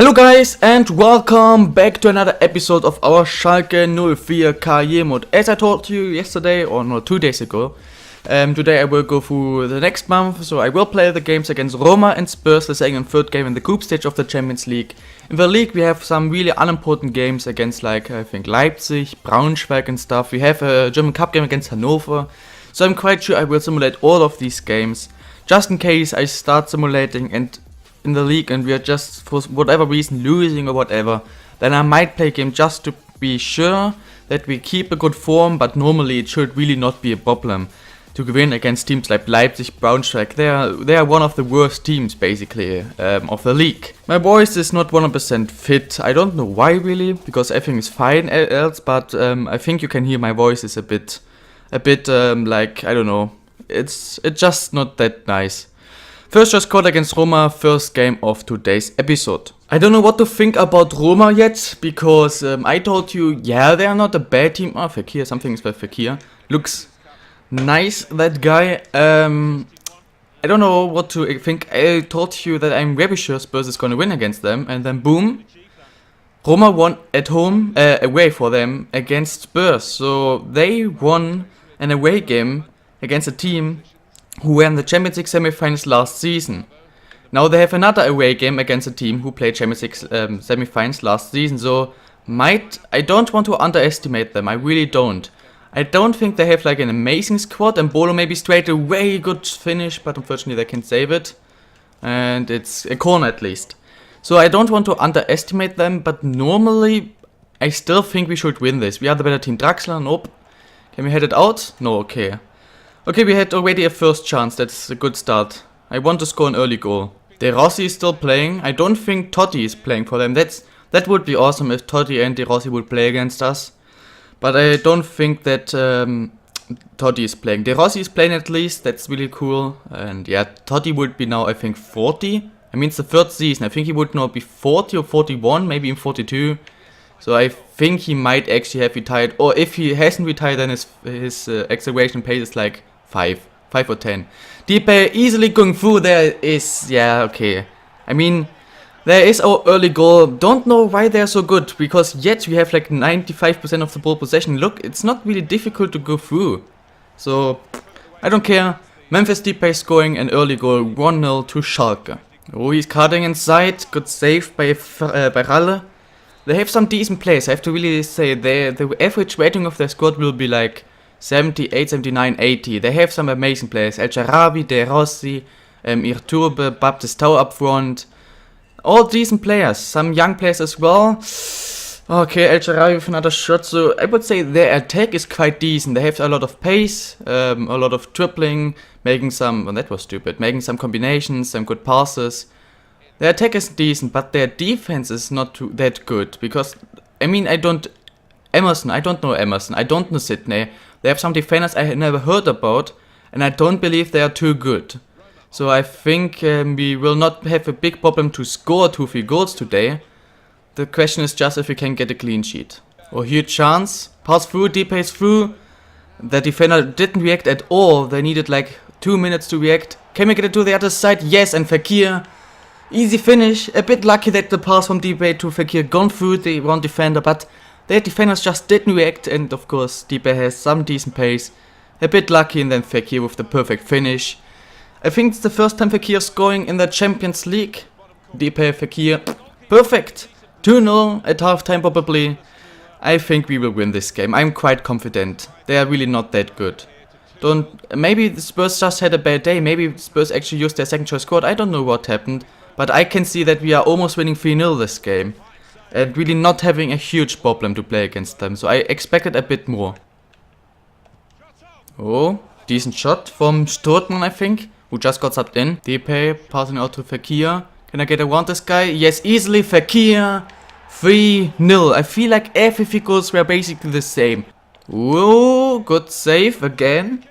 Hello guys and welcome back to another episode of our Schalke 04 career mode. As I told you yesterday, or no, 2 days ago, today I will go through the next month, so I will play the games against Roma and Spurs, the second and third game in the group stage of the Champions League. In the league we have some really unimportant games against, like, I think Leipzig, Braunschweig and stuff. We have a German Cup game against Hannover, so I'm quite sure I will simulate all of these games, just in case I start simulating and in the league and we are just for whatever reason losing or whatever, then I might play a game just to be sure that we keep a good form, but normally it should really not be a problem to win against teams like Leipzig, Braunschweig. They are one of the worst teams basically of the league. My voice is not 100% fit. I don't know why really, because everything is fine else, but I think you can hear my voice is a bit like, I don't know, it's just not that nice. First just scored against Roma, first game of today's episode. I don't know what to think about Roma yet, because I told you, yeah, they are not a bad team. Oh, Fekir, something is with Fekir. Looks nice, that guy. I don't know what to think. I told you that I'm very sure Spurs is gonna win against them, and then boom, Roma won at home, away for them against Spurs. So they won an away game against a team who were in the Champions League semi-finals last season. Now they have another away game against a team who played Champions League semi-finals last season, so I don't want to underestimate them, I really don't. I don't think they have like an amazing squad, and Bolo maybe straight away good finish, but unfortunately they can't save it. And it's a corner at least. So I don't want to underestimate them, but normally I still think we should win this. We are the better team. Draxler, nope. Can we head it out? No, okay. Okay, we had already a first chance, that's a good start. I want to score an early goal. De Rossi is still playing. I don't think Totti is playing for them. That would be awesome if Totti and De Rossi would play against us. But I don't think that Totti is playing. De Rossi is playing at least, that's really cool. And yeah, Totti would be now, I think, 40. I mean, it's the third season. I think he would now be 40 or 41, maybe even 42. So I think he might actually have retired. Or if he hasn't retired, then his acceleration pace is like 5 or 10. Depay easily going through. There is, yeah, okay. I mean, there is our early goal. Don't know why they're so good, because yet we have like 95% of the ball possession. Look, it's not really difficult to go through. So, I don't care. Memphis Depay scoring an early goal, 1-0 to Schalke. Oh, he's cutting inside. Good save by Ralle. They have some decent players, I have to really say. The average rating of their squad will be like 78, 79, 80. They have some amazing players. El Charabi, De Rossi, Irturbe, Baptistao up front. All decent players. Some young players as well. Okay, El Charabi with another shot. So I would say their attack is quite decent. They have a lot of pace, a lot of dribbling, making some, well, that was stupid, making some combinations, some good passes. Their attack is decent, but their defense is not that good. Because, I mean, I don't know Emerson, I don't know Sydney. They have some defenders I had never heard about, and I don't believe they are too good. So I think we will not have a big problem to score 2-3 goals today. The question is just if we can get a clean sheet. Oh, huge chance. Pass through, Depay's through. The defender didn't react at all. They needed like 2 minutes to react. Can we get it to the other side? Yes, and Fekir. Easy finish. A bit lucky that the pass from Depay to Fekir gone through the one defender, but their defenders just didn't react, and of course Depay has some decent pace. A bit lucky, and then Fekir with the perfect finish. I think it's the first time Fekir is scoring in the Champions League. Depay, Fekir, perfect! 2-0 at halftime probably. I think we will win this game, I'm quite confident. They are really not that good. Maybe the Spurs just had a bad day, maybe Spurs actually used their second choice squad, I don't know what happened. But I can see that we are almost winning 3-0 this game. And really not having a huge problem to play against them. So I expected a bit more. Oh, decent shot from Sturtman, I think, who just got subbed in. Depay passing out to Fekir. Can I get around this guy? Yes, easily. Fekir. 3-0. I feel like every few goals were basically the same. Oh, good save again.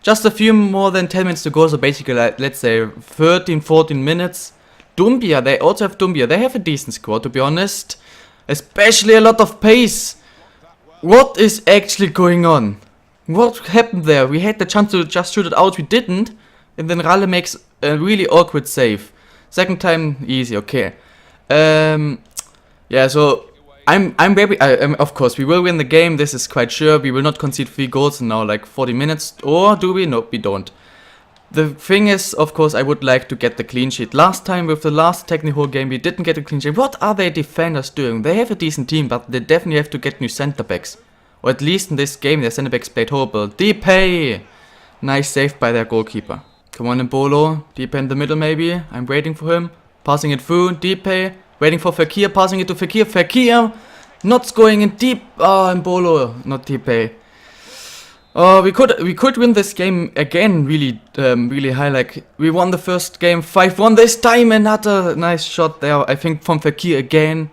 Just a few more than 10 minutes to go. So basically, like, let's say 13, 14 minutes. Dumbia, they also have Dumbia. They have a decent squad, to be honest. Especially a lot of pace. What is actually going on? What happened there? We had the chance to just shoot it out, we didn't. And then Ralle makes a really awkward save. Second time, easy, okay. Yeah, so I'm very of course we will win the game. This is quite sure. We will not concede 3 goals in now like 40 minutes, or do we? No, we don't. The thing is, of course, I would like to get the clean sheet. Last time with the last technical game, we didn't get a clean sheet. What are their defenders doing? They have a decent team, but they definitely have to get new center backs, or at least in this game, their center backs played horrible. Depay, nice save by their goalkeeper. Come on, Mbolo. Depay in the middle, maybe. I'm waiting for him. Passing it through. Depay. Waiting for Fekir. Passing it to Fekir. Fekir. Not going in deep. Oh, Mbolo. Not Depay. Oh, we could win this game again. Really high. Like, we won the first game 5-1. This time another nice shot there. I think from Fekir again.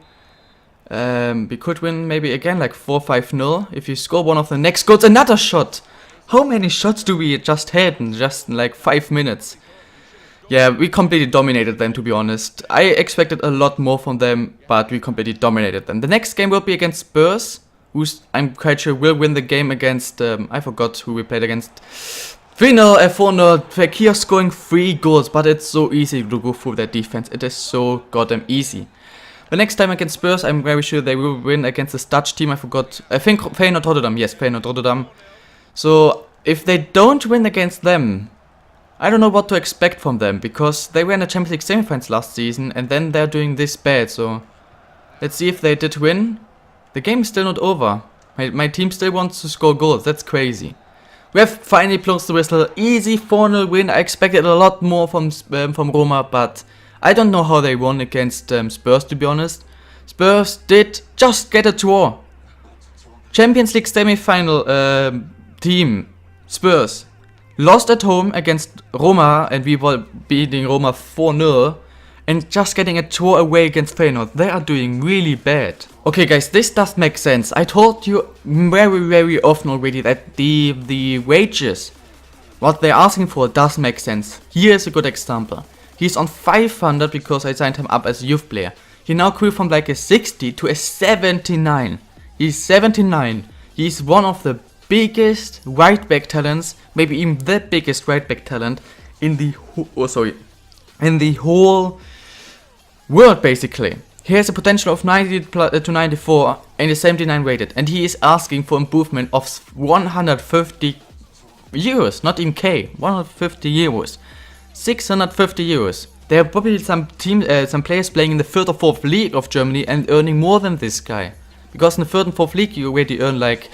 We could win maybe again like 4-5-0. If you score one of the next goals. Another shot. How many shots do we just had in just like 5 minutes? Yeah, we completely dominated them, to be honest. I expected a lot more from them, but we completely dominated them. The next game will be against Spurs, who's I'm quite sure will win the game against, I forgot who we played against. 3-0, 4-0, Fekir scoring 3 goals, but it's so easy to go through their defense. It is so goddamn easy. The next time against Spurs, I'm very sure they will win against this Dutch team. I forgot, I think Feyenoord Rotterdam, yes, Feyenoord Rotterdam. So, if they don't win against them, I don't know what to expect from them, because they were in the Champions League semi-finals last season, and then they're doing this bad, so let's see if they did win. The game is still not over. My team still wants to score goals, that's crazy. We have finally closed the whistle, easy 4-0 win. I expected a lot more from Roma, but I don't know how they won against Spurs, to be honest. Spurs did just get a draw. Champions League semi-final team, Spurs, lost at home against Roma, and we were beating Roma 4-0, and just getting a draw away against Feyenoord. They are doing really bad. Okay guys, this does make sense. I told you very often already that the wages, what they're asking for, does make sense. Here is a good example. He's on 500 because I signed him up as a youth player. He now grew from like a 60 to a 79. He's 79. He's one of the biggest right back talents, maybe even the biggest right back talent in the whole world, basically. He has a potential of 90 to 94 and is 79 rated, and he is asking for improvement of 150 euros, not even K, 150 euros, 650 euros. There are probably some players playing in the 3rd or 4th league of Germany and earning more than this guy, because in the 3rd and 4th league you already earn like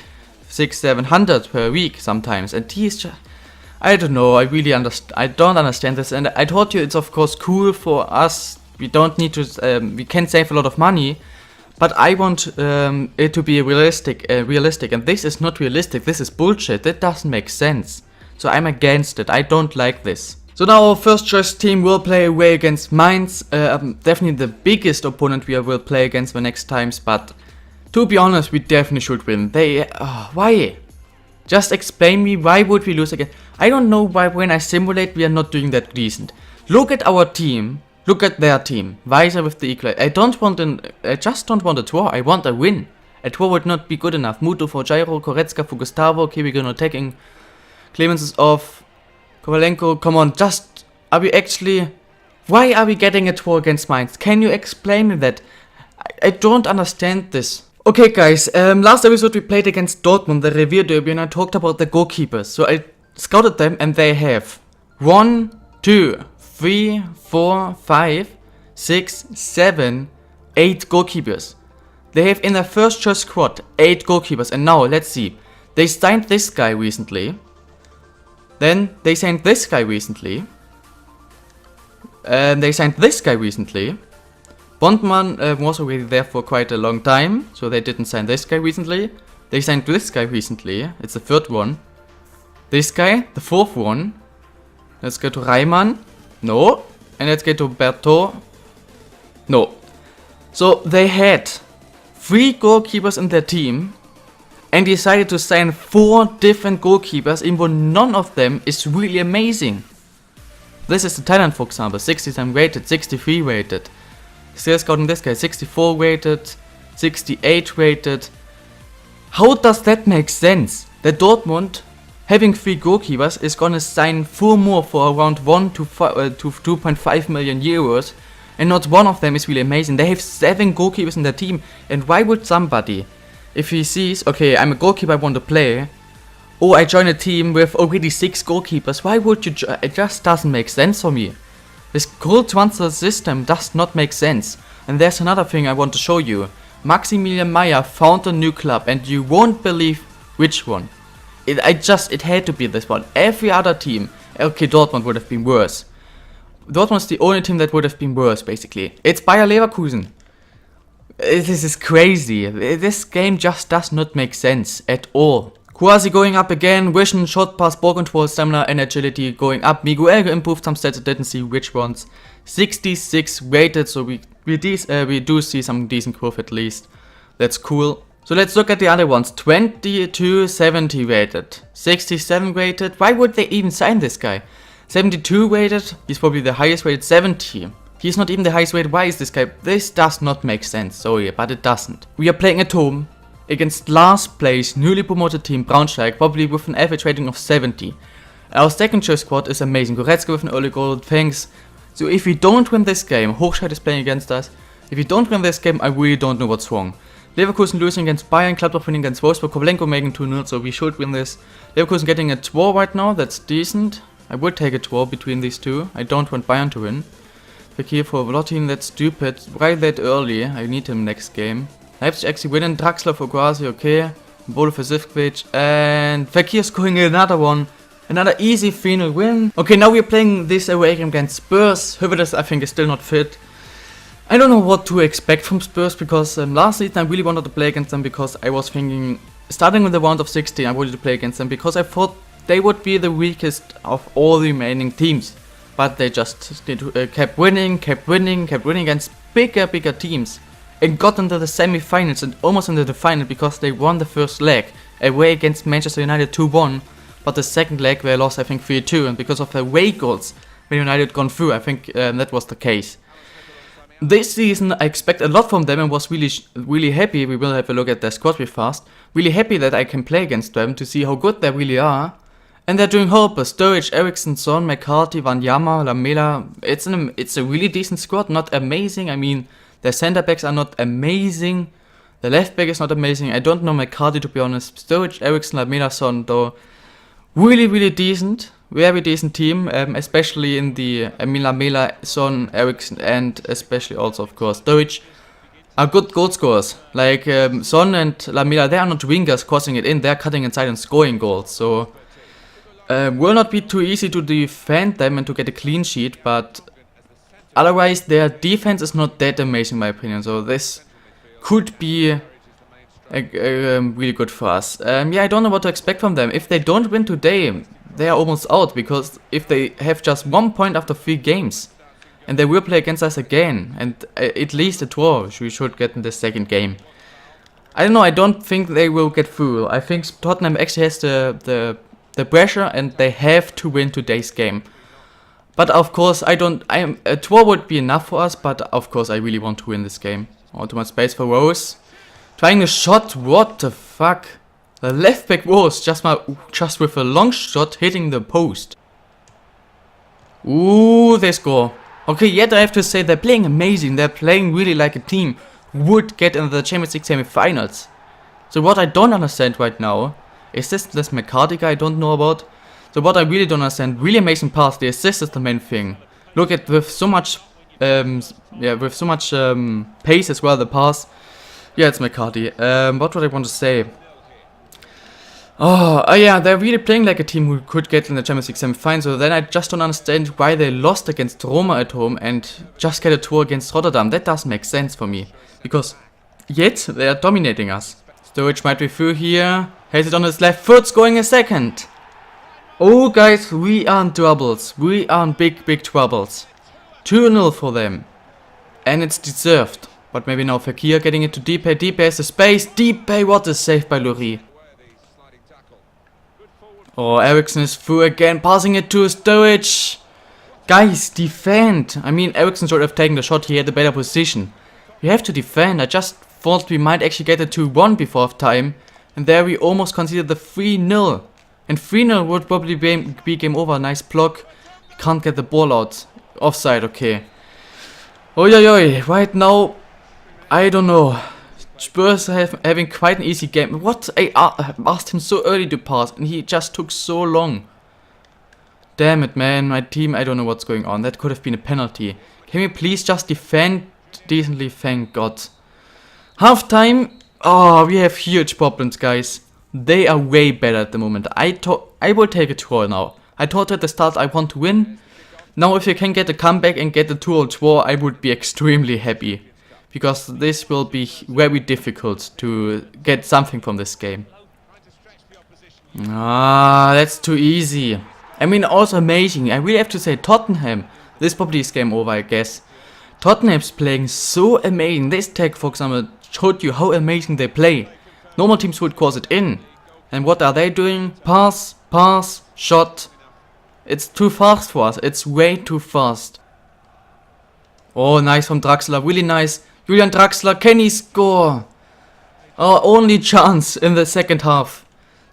600-700 per week sometimes, and he is just, I don't know, I don't understand this, and I told you it's of course cool for us, we don't need to, we can save a lot of money, but I want it to be realistic, and this is not realistic, this is bullshit, that doesn't make sense, so I'm against it, I don't like this. So now our first choice team will play away against Mainz, definitely the biggest opponent we will play against the next times, but to be honest, we definitely should win. Why? Just explain me, why would we lose again? I don't know why when I simulate we are not doing that decent. Look at our team, look at their team. Weiser with the equalizer. I just don't want a draw, I want a win. A draw would not be good enough. Muto for Jairo, Koretska for Gustavo, Kiwigo not attacking. Clemens is off. Kovalenko, come on, why are we getting a draw against Mainz? Can you explain me that? I don't understand this. Okay guys, last episode we played against Dortmund, the Revier Derby, and I talked about the goalkeepers. So I scouted them and they have 1, 2, 3, 4, 5, 6, 7, 8 goalkeepers. They have in their first choice squad 8 goalkeepers, and now let's see. They signed this guy recently. Then they signed this guy recently. And they signed this guy recently. Bondman was already there for quite a long time, so they didn't sign this guy recently. They signed this guy recently, it's the 3rd one. This guy, the 4th one. Let's go to Reimann. No. And let's go to Berthaud. No. So they had 3 goalkeepers in their team and decided to sign 4 different goalkeepers, even though none of them is really amazing. This is the Thailand, for example, 67 rated, 63 rated. Still scouting this guy, 64 rated, 68 rated. How does that make sense? That Dortmund, having 3 goalkeepers, is gonna sign 4 more for around 1 to 2.5 million euros and not one of them is really amazing. They have 7 goalkeepers in their team, and why would somebody, if he sees, okay, I'm a goalkeeper, I want to play, or I join a team with already 6 goalkeepers, why would you it just doesn't make sense for me. This goal transfer system does not make sense. And there's another thing I want to show you. Maximilian Meyer found a new club, and you won't believe which one. It had to be this one. Every other team, okay, Dortmund would have been worse. Dortmund's the only team that would have been worse, basically. It's Bayer Leverkusen. This is crazy. This game just does not make sense at all. Quasi going up again, vision, shot pass, ball control, stamina and agility going up. Miguel improved some stats, I didn't see which ones. 66 rated, so we do see some decent growth at least. That's cool. So let's look at the other ones. 22, 70 rated. 67 rated. Why would they even sign this guy? 72 rated. He's probably the highest rated. 70. He's not even the highest rated. Why is this guy? This does not make sense. Sorry, but it doesn't. We are playing at home against last place, newly promoted team Braunschweig, probably with an average rating of 70. Our second choice squad is amazing. Goretzka with an early goal, thanks. So if we don't win this game, Hochscheid is playing against us. If we don't win this game, I really don't know what's wrong. Leverkusen losing against Bayern, Gladbach winning against Wolfsburg, Kovalenko making 2-0, so we should win this. Leverkusen getting a draw right now, that's decent. I would take a draw between these two. I don't want Bayern to win. Fekir for Vlotin, that's stupid. Why that early? I need him next game. Leipzig actually winning, Draxler for Quasi, okay. Bolo for Zivkovic, and Fekir scoring another one. Another easy 3-0 win. Okay, now we're playing this away game against Spurs. Hövedes, I think, is still not fit. I don't know what to expect from Spurs, because last season I really wanted to play against them, because I was thinking, starting with the round of 16, I wanted to play against them, because I thought they would be the weakest of all the remaining teams. But they just kept winning against bigger teams. And got into the semi-finals and almost into the final, because they won the first leg away against Manchester United 2-1. But the second leg they lost, I think, 3-2. And because of the away goals, when United gone through, I think that was the case. This season I expect a lot from them, and was really happy. We will have a look at their squad real fast. Really happy that I can play against them to see how good they really are. And they're doing horrible. Sturridge, Eriksson, Son, McCarthy, Wanyama, Lamela. It's a really decent squad, not amazing. I mean, their center backs are not amazing. The left back is not amazing. I don't know McCarthy, to be honest. Sturridge, Eriksson, Lamela, Son, though. Really decent. Very decent team. Especially in the Lamela, Son, Eriksson, and especially also, of course, Sturridge are good goal scorers. Like Son and Lamela, they are not wingers crossing it in. They're cutting inside and scoring goals. So will not be too easy to defend them and to get a clean sheet, but otherwise their defense is not that amazing in my opinion, so this could be really good for us. Yeah, I don't know what to expect from them. If they don't win today, they are almost out, because if they have just 1 point after 3 games, and they will play against us again, and at least a draw we should get in the second game. I don't know, I don't think they will get through. I think Tottenham actually has the pressure, and they have to win today's game. But of course, a draw would be enough for us, but of course I really want to win this game. Too much space for Rose. Trying a shot, what the fuck? The left back Rose just with a long shot hitting the post. Ooh, they score. Okay, yet I have to say they're playing amazing. They're playing really like a team who would get into the Champions League semi-finals. So what I don't understand right now is this McCarthy guy I don't know about. So what I really don't understand, really amazing pass, the assist is the main thing. Look at with so much pace as well, the pass. Yeah, it's McCarthy. What would I want to say? Oh yeah, they're really playing like a team who could get in the Champions League semi-finals. So then I just don't understand why they lost against Roma at home and just get a tour against Rotterdam. That doesn't make sense for me, because yet they are dominating us. Sturridge might be through here. Has it on his left foot, scoring a second. Oh guys, we are in troubles. We are in big troubles. 2-0 for them. And it's deserved. But maybe now Fekir getting it to Depay. Depay has the space. Depay, what a save by Lurie. Oh, Eriksson is through again, passing it to Sturridge. Guys, defend. I mean, Eriksson should have taken the shot. He had a better position. We have to defend. I just thought we might actually get a 2-1 before time. And there we almost conceded the 3-0. And 3-0 would probably be game over. Nice block. Can't get the ball out. Offside, okay. Oi, oi, oi. Right now, I don't know. Spurs having quite an easy game. What? I asked him so early to pass and he just took so long. Damn it, man. My team, I don't know what's going on. That could have been a penalty. Can we please just defend decently? Thank God. Halftime. Oh, we have huge problems, guys. They are way better at the moment. I will take a draw now. I thought at the start I want to win. Now if you can get a comeback and get a 2-0 draw, I would be extremely happy. Because this will be very difficult to get something from this game. Ah, that's too easy. I mean, also amazing. I really have to say, Tottenham. This probably is game over, I guess. Tottenham's playing so amazing. This tag, for example, showed you how amazing they play. Normal teams would cross it in. And what are they doing? Pass, pass, shot. It's too fast for us. It's way too fast. Oh, nice from Draxler. Really nice. Julian Draxler, can he score? Our only chance in the second half.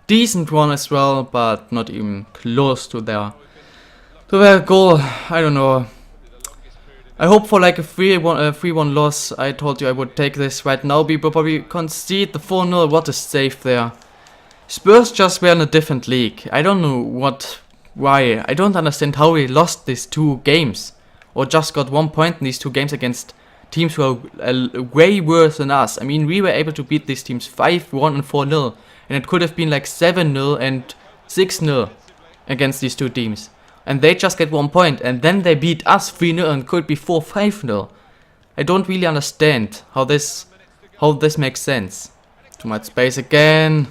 Decent one as well, but not even close to their goal. I don't know. I hope for like a 3-1 loss. I told you I would take this right now. We will probably concede the 4-0. What a save there. Spurs just were in a different league. I don't know why. I don't understand how we lost these 2 games. Or just got 1 point in these 2 games against teams who are way worse than us. I mean, we were able to beat these teams 5-1 and 4-0. And it could have been like 7-0 and 6-0 against these 2 teams. And they just get 1 point. And then they beat us 3-0 and could be 4-5-0. I don't really understand how this makes sense. Too much space again.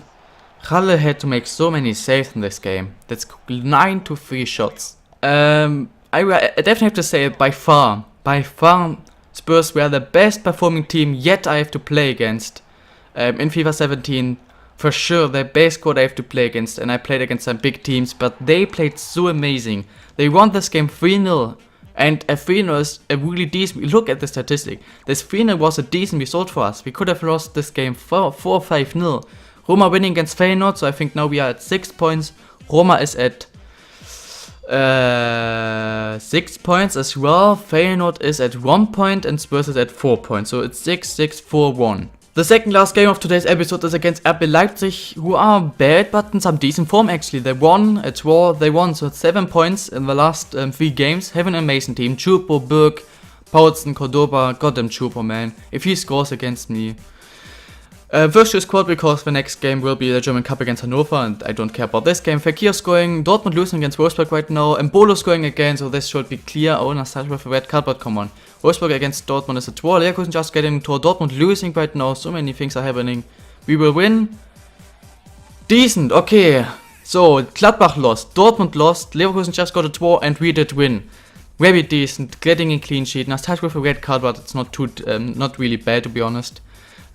Halle had to make so many saves in this game. That's 9 to 3 shots. I definitely have to say by far, Spurs were the best performing team yet I have to play against. In FIFA 17, for sure, the best squad I have to play against, and I played against some big teams, but they played so amazing. They won this game 3-0, and a 3-0 is a really decent. Look at the statistic. This 3-0 was a decent result for us. We could have lost this game 4-5-0. Roma winning against Feyenoord, so I think now we are at 6 points. Roma is at 6 points as well. Feyenoord is at 1 point and Spurs is at 4 points. So it's 6-6-4-1. The second last game of today's episode is against RB Leipzig, who are bad but in some decent form actually. They won a draw, so it's 7 points in the last 3 games. Have an amazing team. Chupo, Berg, Paulsen, Cordoba, goddamn Chupo, man. If he scores against me. First choose squad because the next game will be the German Cup against Hannover and I don't care about this game. Fekir scoring, Dortmund losing against Wolfsburg right now, Mbolo scoring again, so this should be clear. Oh, Nastasic with a red card, but come on. Wolfsburg against Dortmund is a draw, Leverkusen just getting a draw, Dortmund losing right now, so many things are happening. We will win. Decent, okay. So, Gladbach lost, Dortmund lost, Leverkusen just got a draw and we did win. Very decent, getting a clean sheet. Nastasic with a red card, but it's not really bad to be honest.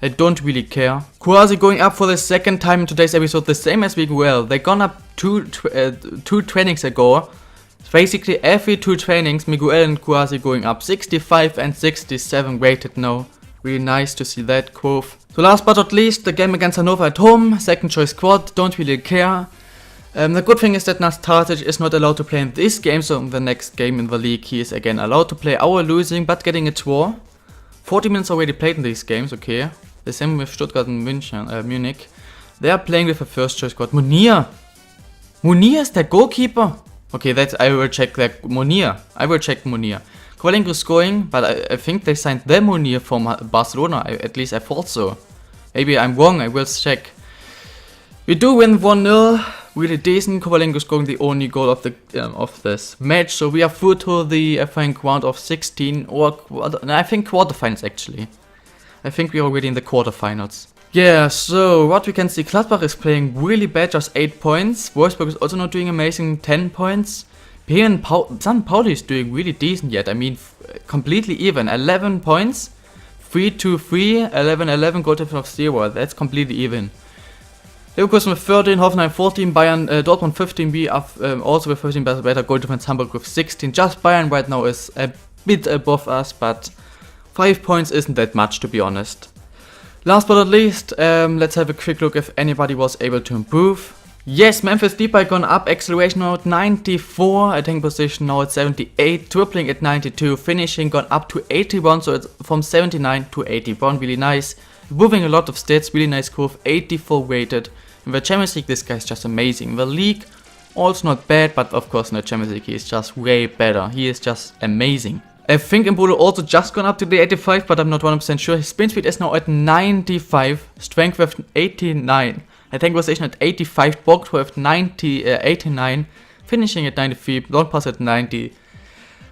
I don't really care. Kouassi going up for the second time in today's episode, the same as Miguel. They gone up two trainings ago. Basically every 2 trainings, Miguel and Kouassi going up. 65 and 67 rated now. Really nice to see that growth. So last but not least, the game against Hannover at home. Second choice squad, don't really care. The good thing is that Nastasic is not allowed to play in this game, so in the next game in the league he is again allowed to play. Our losing but getting a draw. 40 minutes already played in these games, okay. The same with Stuttgart and Munich. They are playing with a first choice squad. Munir is their goalkeeper. Okay, I will check that. I will check Munir. Kovalenko scoring, but I think they signed the Munir from Barcelona. At least I thought so. Maybe I'm wrong, I will check. We do win 1-0. Really decent. Kovalenko scoring the only goal of this match. So we are through to the round of 16 or I think quarterfinals actually. I think we're already in the quarterfinals. Yeah, so what we can see, Gladbach is playing really bad, just 8 points. Wolfsburg is also not doing amazing, 10 points. San Pauli is doing really decent yet. I mean, completely even, 11 points. 3-2-3, 11-11, goal difference of 0. That's completely even. Leverkusen with 13, Hoffenheim 14, Bayern, Dortmund 15, we are also with 15 better goal difference, Hamburg with 16. Just Bayern right now is a bit above us, but 5 points isn't that much to be honest. Last but not least, let's have a quick look if anybody was able to improve. Yes, Memphis Depay gone up, acceleration now at 94, attacking position now at 78, dribbling at 92, finishing gone up to 81, so it's from 79 to 81, really nice. Moving a lot of stats, really nice curve, 84 weighted. In the Champions League, this guy is just amazing. In the league, also not bad, but of course in the Champions League, he is just way better. He is just amazing. I think Mbolo also just gone up to the 85, but I'm not 100% sure. His sprint speed is now at 95, strength with 89. Attack position at 85, block with 89, finishing at 93, long pass at 90.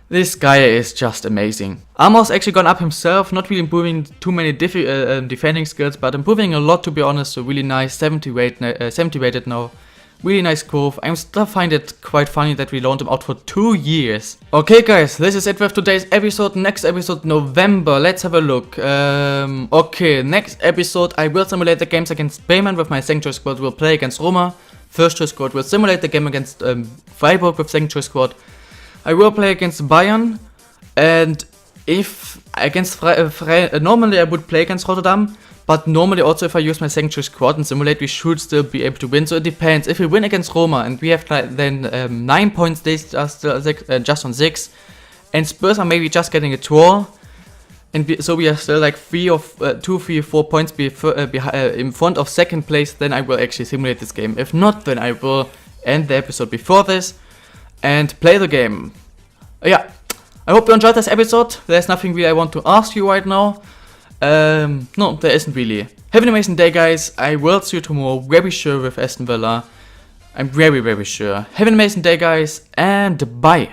This guy is just amazing. Armor's actually gone up himself, not really improving too many defending skills, but improving a lot, to be honest. So really nice, 70 rated now. Really nice curve. I still find it quite funny that we loaned him out for 2 years. Okay guys, this is it with today's episode. Next episode, November. Let's have a look. Okay, next episode I will simulate the games against Bremen with my second choice squad. We'll play against Roma. First choice squad will simulate the game against Freiburg with second choice squad. I will play against Bayern. And if against normally I would play against Rotterdam. But normally also if I use my second choice squad and simulate, we should still be able to win. So it depends. If we win against Roma and we have then 9 points, they just on 6. And Spurs are maybe just getting a draw. And so we are still like 2, 3, 4 points in front of second place. Then I will actually simulate this game. If not, then I will end the episode before this and play the game. Yeah, I hope you enjoyed this episode. There's nothing really I want to ask you right now. No, there isn't really. Have an amazing day, guys. I will see you tomorrow, very sure, with Aston Villa. I'm very, very sure. Have an amazing day, guys, and bye.